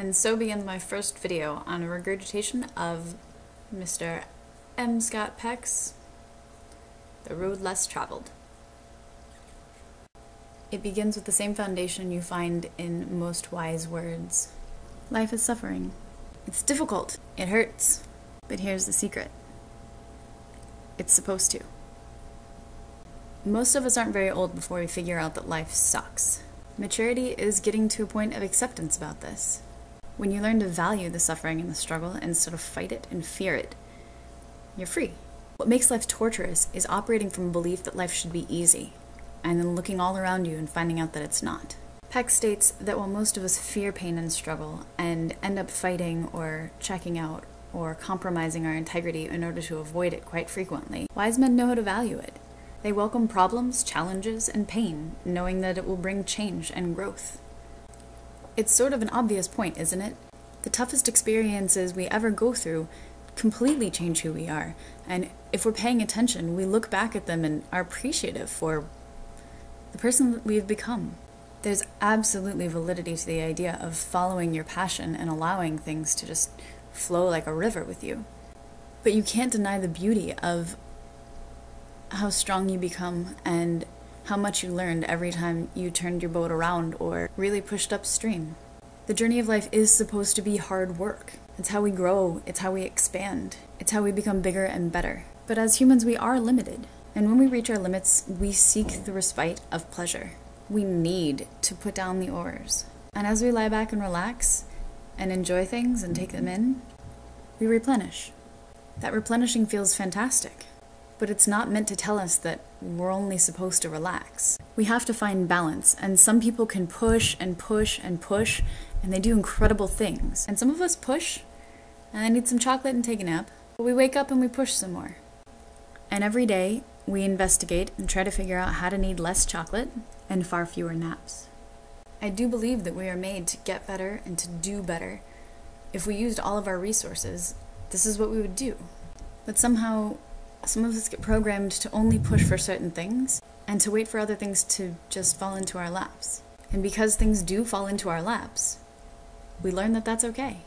And so begins my first video on a regurgitation of Mr. M. Scott Peck's The Road Less Traveled. It begins with the same foundation you find in most wise words. Life is suffering. It's difficult. It hurts. But here's the secret. It's supposed to. Most of us aren't very old before we figure out that life sucks. Maturity is getting to a point of acceptance about this. When you learn to value the suffering and the struggle instead of fight it and fear it, you're free. What makes life torturous is operating from a belief that life should be easy, and then looking all around you and finding out that it's not. Peck states that while most of us fear pain and struggle and end up fighting or checking out or compromising our integrity in order to avoid it quite frequently, wise men know how to value it. They welcome problems, challenges, and pain, knowing that it will bring change and growth. It's sort of an obvious point, isn't it? The toughest experiences we ever go through completely change who we are, and if we're paying attention, we look back at them and are appreciative for the person that we've become. There's absolutely validity to the idea of following your passion and allowing things to just flow like a river with you. But you can't deny the beauty of how strong you become and how much you learned every time you turned your boat around or really pushed upstream. The journey of life is supposed to be hard work. It's how we grow, it's how we expand, it's how we become bigger and better. But as humans, we are limited. And when we reach our limits, we seek the respite of pleasure. We need to put down the oars. And as we lie back and relax and enjoy things and take them in, we replenish. That replenishing feels fantastic. But it's not meant to tell us that we're only supposed to relax. We have to find balance, and some people can push and push and push, and they do incredible things. And some of us push, and they need some chocolate and take a nap, but we wake up and we push some more. And every day, we investigate and try to figure out how to need less chocolate and far fewer naps. I do believe that we are made to get better and to do better. If we used all of our resources, this is what we would do. But somehow, some of us get programmed to only push for certain things and to wait for other things to just fall into our laps. And because things do fall into our laps, we learn that that's okay.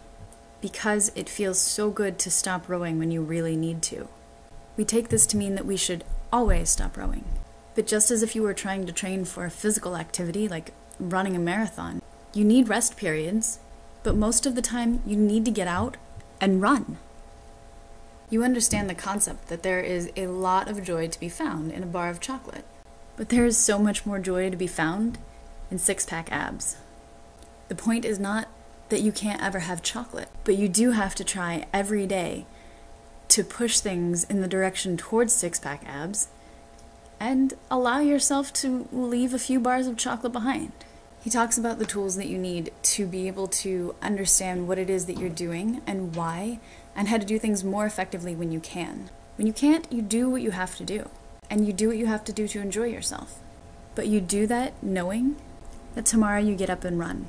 Because it feels so good to stop rowing when you really need to. We take this to mean that we should always stop rowing. But just as if you were trying to train for a physical activity like running a marathon, you need rest periods, but most of the time you need to get out and run. You understand the concept that there is a lot of joy to be found in a bar of chocolate. But there is so much more joy to be found in six-pack abs. The point is not that you can't ever have chocolate, but you do have to try every day to push things in the direction towards six-pack abs and allow yourself to leave a few bars of chocolate behind. He talks about the tools that you need to be able to understand what it is that you're doing and why, and how to do things more effectively when you can. When you can't, you do what you have to do, and you do what you have to do to enjoy yourself. But you do that knowing that tomorrow you get up and run.